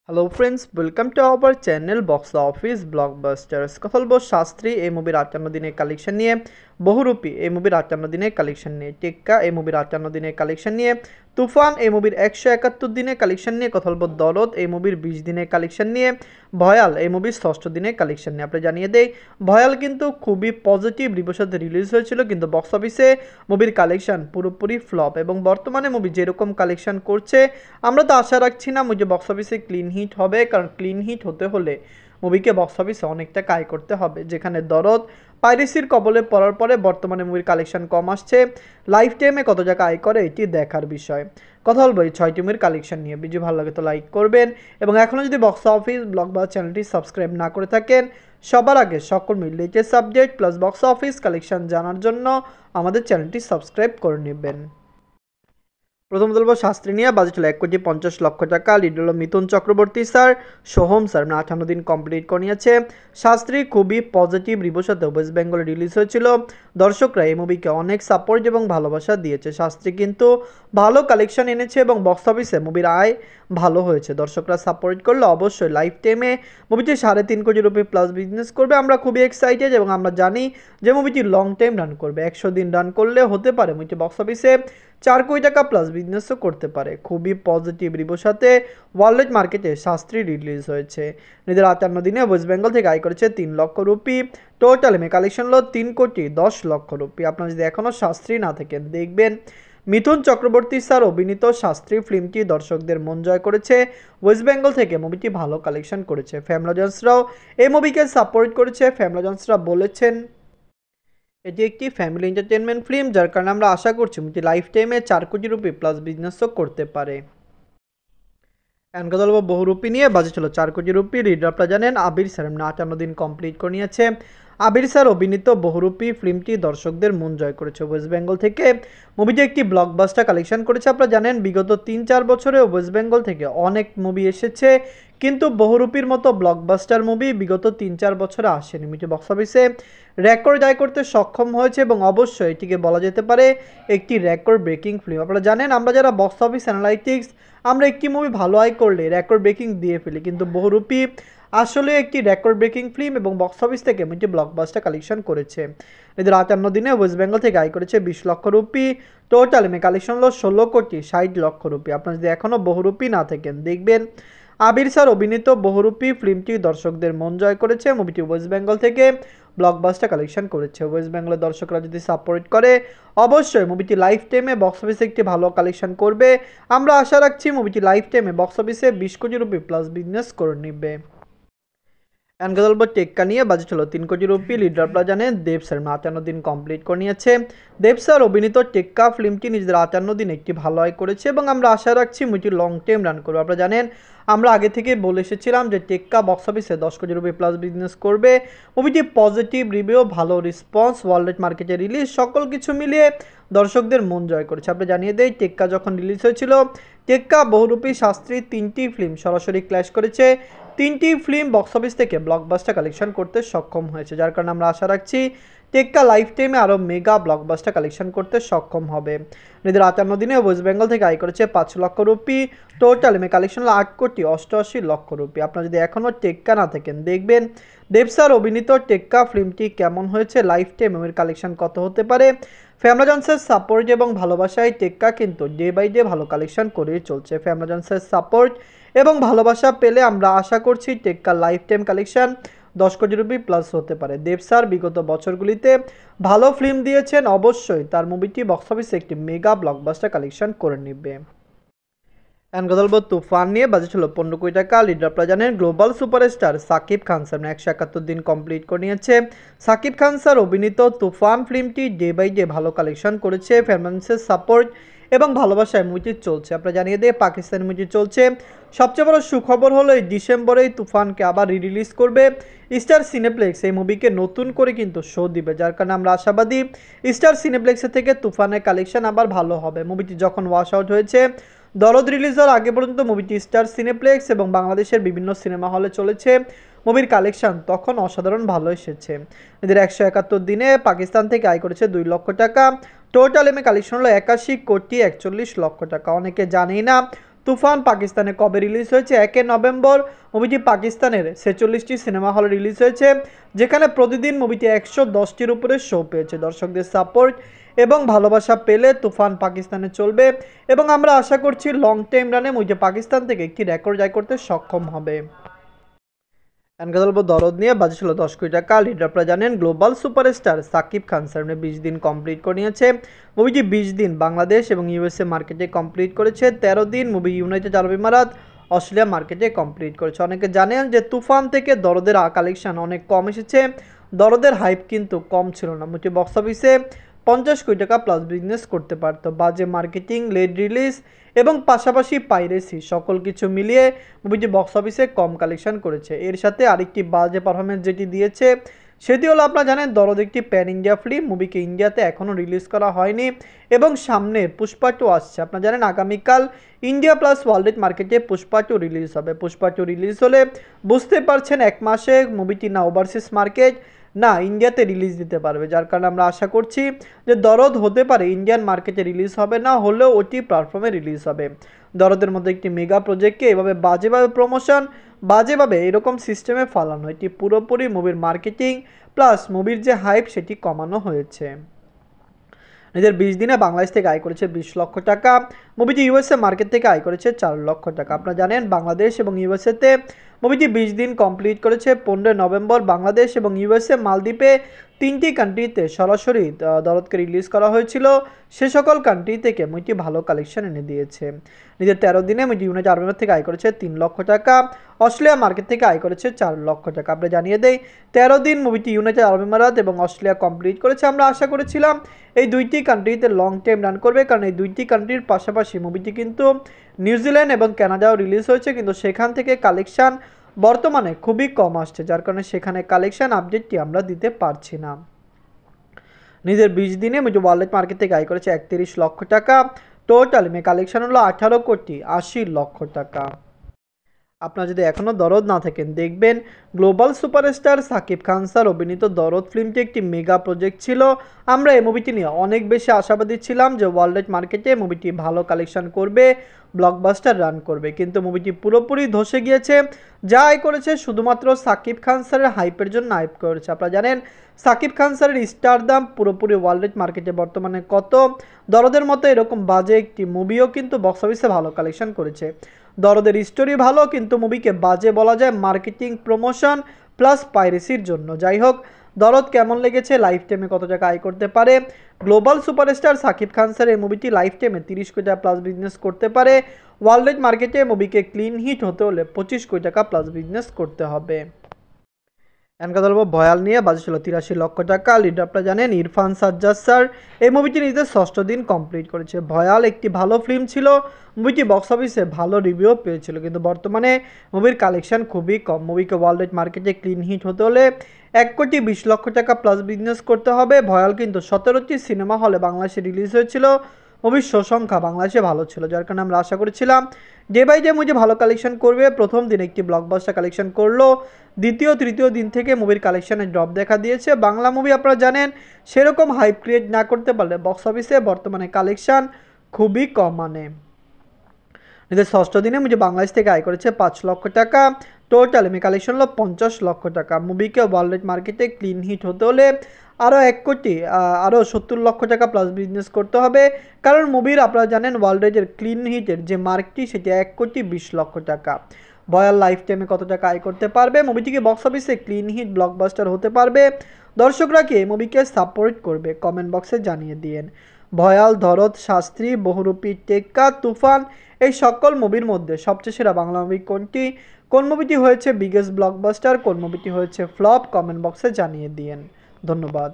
Hello friends, welcome to our channel box office blockbusters. কথা বলবো শাস্ত্রী এই মুভির 58 দিনের কালেকশন নিয়ে, বহুরূপী এই মুভির 58 দিনের কালেকশন নিয়ে, টেক্কা এই মুভির 58 দিনের কালেকশন নিয়ে, তুফান এই মুভির 171 দিনের কালেকশন নিয়ে, কথা বলবো দরদ এই মুভির 20 দিনের কালেকশন নিয়ে, ভয়াল এই মুভির 6ষ্ঠ দিনের কালেকশন নিয়ে। আপনি জানিয়ে দেই, ভয়াল কিন্তু খুবই পজিটিভ রিভিউর সাথে রিলিজ হয়েছিল, কিন্তু বক্স অফিসে মুভির কালেকশন পুরোপুরি ফ্লপ এবং বর্তমানে মুভি যেরকম কালেকশন করছে আমরা তো আশা রাখছি না মুভি বক্স অফিসে ক্লিন হিট হবে, কারণ ক্লিন হিট হতে হলে মুভিকে বক্স অফিসে অনেকটা আয় করতে হবে। যেখানে দরদ পাইরেসির কবলে পড়ার পরে বর্তমানে মুভির কালেকশন কম আসছে, লাইফ টাইমে কত টাকা আয় করে এটি দেখার বিষয়। কথা বলবো এই 6টি মুভির কালেকশন নিয়ে। ভিডিও ভালো লাগে তো লাইক করবেন এবং এখনও যদি বক্স অফিস ব্লকবাস্টার চ্যানেলটি সাবস্ক্রাইব না করে থাকেন, সবার আগে সকল latest subject plus box office collection জানার জন্য আমাদের চ্যানেলটি সাবস্ক্রাইব করে নেবেন। প্রথম বলবো শাস্ত্রী নিয়ে। বাজেট হলো 1,50,00,000 টাকা। লিড হলো মিথুন চক্রবর্তী স্যার, সোহম স্যার। 58 দিন কমপ্লিট করে নিয়েছে। শাস্ত্রী খুবই পজিটিভ রিভিউর সাথে ওয়েস্ট বেঙ্গলে রিলিজ হয়েছিল। দর্শকরা এই মুভিকে অনেক সাপোর্ট এবং ভালোবাসা দিয়েছে। শাস্ত্রী কিন্তু ভালো কালেকশন এনেছে এবং বক্স অফিসে মুভির আয় ভালো হয়েছে। দর্শকরা সাপোর্ট করলে অবশ্যই লাইফ টাইমে মুভিটি 3.5 কোটি রুপি প্লাস বিজনেস করবে। আমরা খুবই এক্সাইটেড এবং আমরা জানি যে মুভিটি লং টাইম রান করবে। 100 দিন রান করলে হতে পারে মুভিটি বক্স অফিসে 4 কোটি টাকা প্লাস বিজনেসও করতে পারে। খুবই পজিটিভ রিভিউর সাথে ওয়ার্ল্ড মার্কেটে শাস্ত্রী রিলিজ হয়েছে। নিজের 58 দিনে ওয়েস্ট বেঙ্গল থেকে আয় করেছে 3 লক্ষ রুপি। টোটাল এমএ কালেকশন হলো 3,10,00,000 রুপি। আপনারা যদি এখনও শাস্ত্রী না থাকেন, দেখবেন মিথুন চক্রবর্তী স্যার অভিনীত শাস্ত্রী ফিল্মটি দর্শকদের মন জয় করেছে। ওয়েস্ট বেঙ্গল থেকে মুভিটি ভালো কালেকশন করেছে। ফ্যামলাজন্সরাও এই মুভিকে সাপোর্ট করেছে। ফ্যামলাজন্সরা বলেছেন এটি একটি ফ্যামিলি এন্টারটেনমেন্ট ফিল্ম, যার কারণে আমরা আশা করছি মুভিটি লাইফ টাইমে 4 কোটি রুপি প্লাস বিজনেসও করতে পারে। কথা বলবো বহুরূপী নিয়ে। বাজেট হলো 4 কোটি রুপি। রিড আপনারা জানেন আবির স্যার 58 দিন কমপ্লিট করে নিয়েছে। আবির স্যার অভিনীত বহুরূপী ফিল্মটি দর্শকদের মন জয় করেছে। ওয়েস্ট বেঙ্গল থেকে মুভিটি একটি ব্লকবাস্টার কালেকশন করেছে। আপনারা জানেন বিগত 3-4 বছরে ওয়েস্ট বেঙ্গল থেকে অনেক মুভি এসেছে, কিন্তু বহুরূপীর মতো ব্লকবাস্টার মুভি বিগত 3-4 বছরে আসেনি। মুভিটি বক্স অফিসে রেকর্ড আয় করতে সক্ষম হয়েছে এবং অবশ্যই এটিকে বলা যেতে পারে একটি রেকর্ড ব্রেকিং ফিল্ম। আপনারা জানেন আমরা যারা বক্স অফিস অ্যানালাইটিক্স, আমরা একটি মুভি ভালো আয় করলে রেকর্ড ব্রেকিং দিয়ে ফেলি, কিন্তু বহুরূপী আসলে একটি রেকর্ড ব্রেকিং ফিল্ম এবং বক্স অফিস থেকে এটি ব্লকবাস্টার কালেকশন করেছে। এদের 58 দিনে ওয়েস্ট বেঙ্গল থেকে আয় করেছে 20 লক্ষ রুপি। টোটাল এমএ কালেকশন হলো 16,60,00,000 রুপি। আপনারা যদি এখনও বহুরূপী না থাকেন, দেখবেন আবির স্যার অভিনীত বহুরূপী ফিল্মটি দর্শকদের মন জয় করেছে। মুভিটি ওয়েস্ট বেঙ্গল থেকে ব্লকবাস্টার কালেকশন করেছে। ওয়েস্ট বেঙ্গলের দর্শকরা যদি সাপোর্ট করে অবশ্যই মুভিটি লাইফ টাইমে বক্স অফিসে একটি ভালো কালেকশন করবে। আমরা আশা রাখছি মুভিটি লাইফ টাইমে বক্স অফিসে 20 কোটি রুপি প্লাস বিজনেস করে নেবে। অ্যানগেলবো টেক্কা নিয়ে। বাজেট হলো 3 কোটি রুপি। লিডার আপনারা জানেন দেব স্যার 58 দিন কমপ্লিট করে নিয়েছে। দেব স্যার অভিনীত টেক্কা ফিল্মটি নিজেদের 58 দিন একটি ভালো আয় করেছে এবং আমরা আশা রাখছি মুভিটি লং টাইম রান করবে। আপনারা জানেন আমরা আগে থেকে বলে এসেছিলাম যে টেক্কা বক্স অফিসে 10 কোটি রুপি প্লাস বিজনেস করবে। মুভিটি পজিটিভ রিভিউ, ভালো রেসপন্স, ওয়ার্ল্ড মার্কেটে রিলিজ, সকল কিছু মিলিয়ে দর্শকদের মন জয় করেছে। আপনি জানিয়ে দেই টেক্কা যখন রিলিজ হয়েছিল, টেক্কা বহুরূপী শাস্ত্রী 3টি ফিল্ম সরাসরি ক্ল্যাশ করেছে। 3টি ফিল্ম বক্স অফিস থেকে ব্লকবাস্টার কালেকশন করতে সক্ষম হয়েছে, যার কারণে আমরা আশা রাখছি টেক্কা লাইফ টাইমে আরও মেগা ব্লকবাস্টার কালেকশন করতে সক্ষম হবে। নিজের 58 দিনে ওয়েস্ট বেঙ্গল থেকে আয় করেছে 5 লক্ষ রুপি। টোটাল এমএ কালেকশন হলো 8,88,00,000 রুপি। আপনারা যদি এখনও টেক্কা না থাকেন, দেখবেন দেব স্যার অভিনীত টেক্কা ফিল্মটি কেমন হয়েছে, লাইফ টাইম এর কালেকশন কত হতে পারে। ফ্যামলাজন্সের সাপোর্ট এবং ভালোবাসায় টেক্কা কিন্তু ডে বাই ডে ভালো কালেকশন করেই চলছে। ফ্যামলাজন্সের সাপোর্ট এবং ভালোবাসা পেলে আমরা আশা করছি টেক্কা লাইফ টাইম কালেকশন 10 কোটি রুপি প্লাস হতে পারে। দেব স্যার বিগত বছরগুলিতে ভালো ফিল্ম দিয়েছেন, অবশ্যই তার মুভিটি বক্স অফিসে একটি মেগা ব্লকবাস্টার কালেকশন করে নেবে। কথা বলবো তুফান নিয়ে। বাজেট হলো 15 কোটি টাকা। লিডার আপনারা জানেন global superstar Shakib Khan sir 171 দিন কমপ্লিট করে নিয়েছে। সাকিব খান স্যার অভিনীত তুফান ফিল্মটি ডে বাই ডে ভালো কালেকশন করেছে। ফ্যান্সের সাপোর্ট এবং ভালোবাসায় মুভিটি চলছে। আপনারা জানিয়ে দিয়ে পাকিস্তানি মুভিটি চলছে। সবচেয়ে বড় সুখবর হলো এই ডিসেম্বরেই তুফানকে আবার রিলিজ করবে স্টার সিনেপ্লেক্স। এই মুভিকে নতুন করে কিন্তু শো দিবে, যার কারণে আমরা আশাবাদী স্টার সিনেপ্লেক্সের থেকে তুফানের কালেকশন আবার ভালো হবে। মুভিটি যখন ওয়াশ আউট হয়েছে, দরদ রিলিজ হওয়ার আগে পর্যন্ত মুভিটি স্টার সিনেপ্লেক্স এবং বাংলাদেশের বিভিন্ন সিনেমা হলে চলেছে। মুভির কালেকশন তখন অসাধারণ ভালো এসেছে। এদের 171 দিনে পাকিস্তান থেকে আয় করেছে 2 লক্ষ টাকা। টোটাল এমএ কালেকশন হলো 81,41,00,000 টাকা। অনেকে জানেই না তুফান পাকিস্তানে কবে রিলিজ হয়েছে? 1 নভেম্বর। মুভিটি পাকিস্তানের 46টি সিনেমা হলে রিলিজ হয়েছে, যেখানে প্রতিদিন মুভিটি 110টির উপরে শো পেয়েছে। দর্শকদের সাপোর্ট এবং ভালোবাসা পেলে তুফান পাকিস্তানে চলবে এবং আমরা আশা করছি লং টাইম রানে মুভিটি পাকিস্তান থেকে একটি রেকর্ড জয় করতে সক্ষম হবে। দরদ নিয়ে বাজে ছিল 10 কোটি টাকা। লিড আপনারা জানেন গ্লোবাল সুপারস্টার সাকিব খান সামনে 20 দিন কমপ্লিট করে নিয়েছে। মুভিটি 20 দিন বাংলাদেশ এবং ইউএসএ মার্কেটে কমপ্লিট করেছে। 13 দিন মুভি ইউনাইটেড আরব আমিরাত, অস্ট্রেলিয়া মার্কেটে কমপ্লিট করেছে। অনেকে জানেন যে তুফান থেকে দরদের কালেকশন অনেক কম এসেছে। দরদের হাইপ কিন্তু কম ছিল না। মুভিটি বক্স অফিসে 50 কোটি টাকা প্লাস বিজনেস করতে পারতো। বাজে মার্কেটিং, লেট রিলিজ এবং পাশাপাশি পাইরেসি সকল কিছু মিলিয়ে মুভিটি বক্স অফিসে কম কালেকশন করেছে। এর সাথে আরেকটি বাজে পারফরমেন্স যেটি দিয়েছে সেটি হলো আপনারা জানেন দরদ একটি প্যান ইন্ডিয়া ফিল্ম। মুভিকে ইন্ডিয়াতে এখনও রিলিজ করা হয়নি এবং সামনে পুষ্পা 2 আসছে। আপনারা জানেন আগামীকাল ইন্ডিয়া প্লাস ওয়ার্ল্ড মার্কেটে পুষ্পা 2 রিলিজ হবে। পুষ্পা 2 রিলিজ হলে বুঝতে পারছেন 1 মাসে মুভিটি না ওভারসিজ মার্কেট না ইন্ডিয়াতে রিলিজ দিতে পারবে, যার কারণে আমরা আশা করছি যে দরদ হতে পারে ইন্ডিয়ান মার্কেটে রিলিজ হবে না হলেও ওটি প্ল্যাটফর্মে রিলিজ হবে। দরদের মধ্যে একটি মেগা প্রজেক্টকে এভাবে বাজেভাবে প্রমোশন, বাজেভাবে এরকম সিস্টেমে ফালানো, এটি পুরোপুরি মুভির মার্কেটিং প্লাস মুভির যে হাইপ সেটি কমানো হয়েছে। নিজের 20 দিনে বাংলাদেশ থেকে আয় করেছে 20 লক্ষ টাকা। মুভিটি ইউএসএ মার্কেট থেকে আয় করেছে 4 লক্ষ টাকা। আপনারা জানেন বাংলাদেশ এবং ইউএসএতে মুভিটি 20 দিন কমপ্লিট করেছে। 15 নভেম্বর বাংলাদেশ এবং ইউএসএ, মালদ্বীপে 3টি কান্ট্রিতে সরাসরি দরদকে রিলিজ করা হয়েছিল। সে সকল কান্ট্রি থেকে মুভিটি ভালো কালেকশন এনে দিয়েছে। নিজের 13 দিনে মুভিটি ইউনাইটেড আরব আমিরাত থেকে আয় করেছে 3 লক্ষ টাকা। অস্ট্রেলিয়া মার্কেট থেকে আয় করেছে 4 লক্ষ টাকা। আমরা জানিয়ে দেই 13 দিন মুভিটি ইউনাইটেড আরব আমিরাত এবং অস্ট্রেলিয়া কমপ্লিট করেছে। আমরা আশা করেছিলাম এই দুইটি কান্ট্রিতে লং টাইম রান করবে, কারণ এই দুইটি কান্ট্রির পাশাপাশি মুভিটি কিন্তু নিউজিল্যান্ড এবং কানাডাও রিলিজ হয়েছে, কিন্তু সেখান থেকে কালেকশন বর্তমানে খুবই কম আসছে, যার কারণে সেখানে কালেকশন আপডেটটি আমরা দিতে পারছি না। নিজের 20 দিনে মুভি ওয়ার্ল্ড মার্কেট থেকে আয় করেছে 31 লক্ষ টাকা। টোটাল কালেকশন হলো 18 কোটি 80 লক্ষ টাকা। আপনারা যদি এখনও দরদ না থাকেন দেখবেন global superstar Shakib Khan sir অভিনীত দরদ ফিল্মটি একটি মেগা প্রজেক্ট ছিল। আমরা এই মুভিটি নিয়ে অনেক বেশি আশাবাদী ছিলাম যে ওয়ার্ল্ড মার্কেটে মুভিটি ভালো কালেকশন করবে, ব্লকবাস্টার রান করবে, কিন্তু মুভিটি পুরোপুরি ধসে গিয়েছে। যা আয় করেছে শুধুমাত্র সাকিব খান স্যারের হাইপের জন্য আয় করেছে। আপনারা জানেন সাকিব খান স্যারের স্টার দাম পুরোপুরি ওয়ার্ল্ড মার্কেটে বর্তমানে কত। দরদের মতো এরকম বাজে একটি মুভিও কিন্তু বক্স অফিসে ভালো কালেকশন করেছে। দরদের স্টোরি ভালো, কিন্তু মুভিকে বাজে বলা যায় মার্কেটিং, প্রমোশন প্লাস পাইরেসির জন্য। যাই হোক, দরদ কেমন লেগেছে, লাইফ টাইমে কত টাকা আয় করতে পারে? Global superstar Shakib Khan sir এই মুভিটি লাইফ টাইমে 30 কোটি টাকা প্লাস বিজনেস করতে পারে। ওয়ার্ল্ড মার্কেটে মুভিকে ক্লিন হিট হতে হলে 25 কোটি টাকা প্লাস বিজনেস করতে হবে। ভয়াল নিয়ে বাজে ছিল 83 লক্ষ টাকা। লিড আপনারা জানেন ইরফান সাজ্জাদ স্যার এই মুভিটি নিজের 6ষ্ঠ দিন কমপ্লিট করেছে। ভয়াল একটি ভালো ফিল্ম ছিল, মুভিটি বক্স অফিসে ভালো রিভিউ পেয়েছিল, কিন্তু বর্তমানে মুভির কালেকশন খুবই কম। মুভিকে ওয়ার্ল্ড মার্কেটে ক্লিন হিট হতে হলে 1 কোটি 20 লক্ষ টাকা প্লাস বিজনেস করতে হবে। ভয়াল কিন্তু 17টি সিনেমা হলে বাংলাদেশে রিলিজ হয়েছিল। মুভির শো সংখ্যা বাংলাদেশে ভালো ছিল, যার কারণে আমরা আশা করেছিলাম ডে বাই ডে মুভি ভালো কালেকশন করবে। প্রথম দিন একটি ব্লকবাস্টার কালেকশন করলো, দ্বিতীয় তৃতীয় দিন থেকে মুভির কালেকশনে ড্রপ দেখা দিয়েছে। বাংলা মুভি আপনারা জানেন সেরকম হাইপ ক্রিয়েট না করতে পারলে বক্স অফিসে বর্তমানে কালেকশন খুবই কম মানে। নিজের 6ষ্ঠ দিনে মুভি বাংলাদেশ থেকে আয় করেছে 5 লক্ষ টাকা। টোটাল কালেকশন হলো 50 লক্ষ টাকা। মুভিকে ওয়ার্ল্ড মার্কেটে ক্লিন হিট হতে হলে আরও 1 কোটি 70 লক্ষ টাকা প্লাস বিজনেস করতে হবে, কারণ মুভির আপনারা জানেন ওয়ার্ল্ডের ক্লিন হিটের যে মার্কটি সেটি 1 কোটি 20 লক্ষ টাকা। ভয়াল লাইফ টাইমে কত টাকা আয় করতে পারবে? মুভিটিকে বক্স অফিসে ক্লিন হিট ব্লকবাস্টার হতে পারবে? দর্শকরা কি এই মুভিকে সাপোর্ট করবে? কমেন্ট বক্সে জানিয়ে দিন। ভয়াল, দরদ, শাস্ত্রী, বহুরূপী, টেক্কা, তুফান এই সকল মুভির মধ্যে সবচেয়ে সেরা বাংলা মুভি কোনটি? কোন মুভিটি হয়েছে বিগেস্ট ব্লকবাস্টার, কোন মুভিটি হয়েছে ফ্লপ? কমেন্ট বক্সে জানিয়ে দিন। ধন্যবাদ।